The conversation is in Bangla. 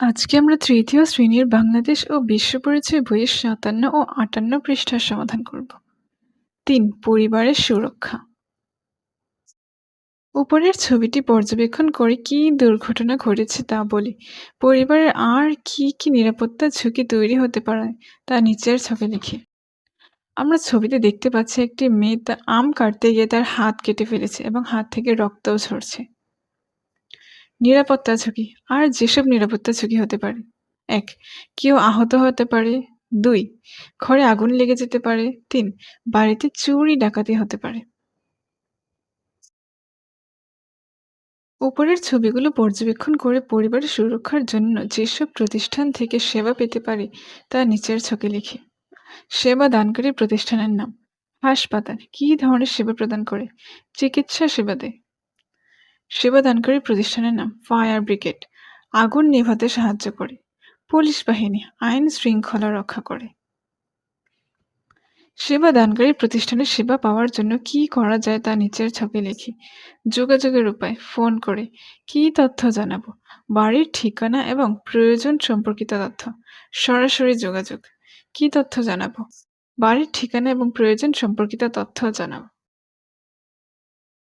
আজকে আমরা তৃতীয় শ্রেণীর বাংলাদেশ ও বিশ্ব পরিচয় বইয়ের ৫৭ ও ৫৮ পৃষ্ঠার সমাধান করব। ৩. পরিবারের সুরক্ষা। উপরের ছবিটি পর্যবেক্ষণ করে কি দুর্ঘটনা ঘটেছে তা বলি। পরিবারের আর কি কি নিরাপত্তা ঝুঁকি তৈরি হতে পারে তা নিচের ছকে লিখি। আমরা ছবিতে দেখতে পাচ্ছি একটি মেয়ে আম কাটতে গিয়ে তার হাত কেটে ফেলেছে এবং হাত থেকে রক্তও ঝরছে। নিরাপত্তা ঝুঁকি। আর যেসব নিরাপত্তা ঝুঁকি হতে পারে: ১. কেউ আহত হতে পারে। ২. ঘরে আগুন লেগে যেতে পারে। ৩. বাড়িতে চুরি ডাকাতি হতে পারে। উপরের ছবিগুলো পর্যবেক্ষণ করে পরিবারের সুরক্ষার জন্য যেসব প্রতিষ্ঠান থেকে সেবা পেতে পারে তা নিচের ছকে লিখি। সেবা দানকারী প্রতিষ্ঠানের নাম: হাসপাতাল কী ধরনের সেবা প্রদান করে? চিকিৎসা সেবা দেয়। সেবা দানকারী প্রতিষ্ঠানের নাম: ফায়ার ব্রিগেড, আগুন নেভাতে সাহায্য করে। পুলিশ বাহিনী, আইন শৃঙ্খলা রক্ষা করে। সেবা দানকারী প্রতিষ্ঠানে সেবা পাওয়ার জন্য কি করা যায় তা নিচের ছকে লিখি। যোগাযোগের উপায়: ফোন করে। কি তথ্য জানাবো? বাড়ির ঠিকানা এবং প্রয়োজন সম্পর্কিত তথ্য। সরাসরি যোগাযোগ। কি তথ্য জানাবো? বাড়ির ঠিকানা এবং প্রয়োজন সম্পর্কিত তথ্য জানাবো।